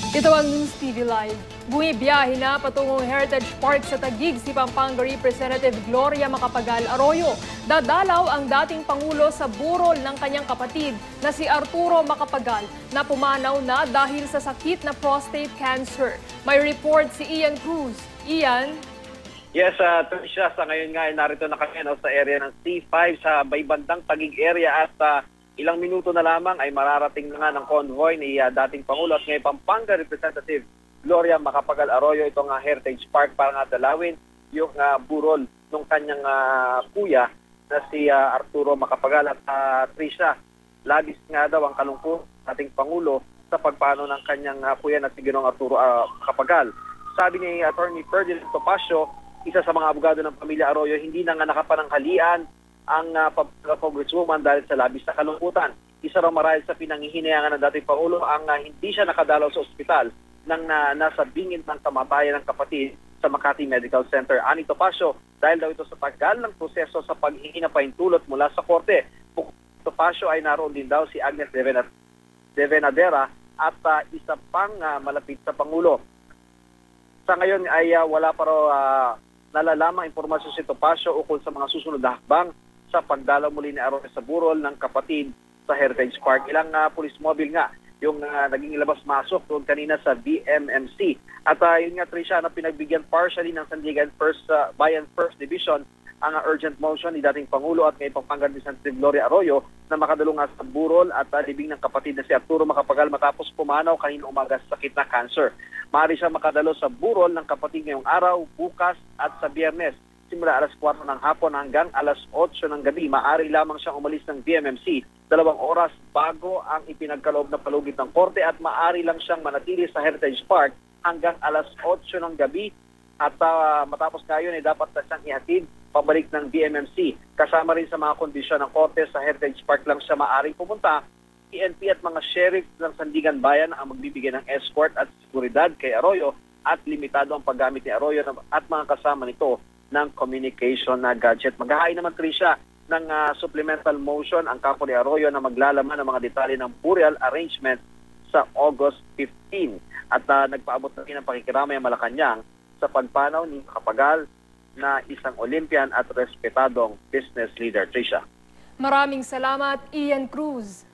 Ito ang News TV Live. Bumibiyahe na patungong Heritage Park sa Taguig si Pampanga Representative Gloria Macapagal Arroyo. Dadalaw ang dating Pangulo sa burol ng kanyang kapatid na si Arturo Macapagal na pumanaw na dahil sa sakit na prostate cancer. May report si Ian Cruz. Ian? Yes, Tricia, sa ngayon nga ay narito na kami sa area ng C5 sa may bandang Taguig area at ilang minuto na lamang ay mararating na nga ng convoy ni dating Pangulo at ngayon Pampanga Representative Gloria Macapagal Arroyo itong Heritage Park para nga dalawin yung burol ng kanyang kuya na si Arturo Macapagal at Tricia. Labis nga daw ang kalungkot dating Pangulo sa pagpano ng kanyang kuya na si Ginoong Arturo Macapagal. Sabi ni Attorney Ferdinand Topacio, isa sa mga abogado ng pamilya Arroyo, hindi na nga nakapananghalian ang congresswoman dahil sa labis na kalungkutan. Isa raw marahil sa pinanghihinayangan ng dating Pangulo ang hindi siya nakadalaw sa ospital nang nasa bingit ng kamatayan ng kapatid sa Makati Medical Center. Ani Topacio, dahil daw ito sa tagal ng proseso sa paghingi ng pahintulot mula sa korte. Topacio ay naroon din daw si Agnes de Venadera at isa pang malapit sa Pangulo. Sa ngayon ay wala pa raw nalalamang impormasyon si Topacio ukol sa mga susunod na hakbang sa pagdalaw muli ni Arroyo sa burol ng kapatid sa Heritage Park. Ilang police mobile nga yung naging labas-masok doon kanina sa BMMC. At yun nga, Tricia, na pinagbigyan partially ng Sandigan Bayan 1st Division ang urgent motion ni dating Pangulo at ngayon Pampanga Representative Gloria Arroyo na makadalo nga sa burol at libing ng kapatid na si Arturo Macapagal matapos pumanaw kanina umaga sa sakit na cancer. Maaari siya makadalo sa burol ng kapatid ngayong araw, bukas at sa Biyernes. Simula alas 4 ng hapon hanggang alas 8 ng gabi, maaari lamang siyang umalis ng BMMC 2 oras bago ang ipinagkaloob na palugit ng korte at maaari lang siyang manatili sa Heritage Park hanggang alas 8 ng gabi at matapos ngayon ay dapat na siyang ihatid pabalik ng BMMC. Kasama rin sa mga kondisyon ng korte sa Heritage Park lang siya maaaring pumunta. PNP at mga sheriff ng Sandigan Bayan ang magbibigay ng escort at seguridad kay Arroyo at limitado ang paggamit ni Arroyo at mga kasama nito ng communication na gadget. Maghahain naman, Tricia, ng supplemental motion ang kampo ni Arroyo na maglalaman ng mga detalye ng burial arrangement sa August 15. At nagpaabot na rin ng pakikiramay ang Malacanang sa pagpanaw ni Macapagal na isang Olympian at respetadong business leader. Tricia. Maraming salamat, Ian Cruz.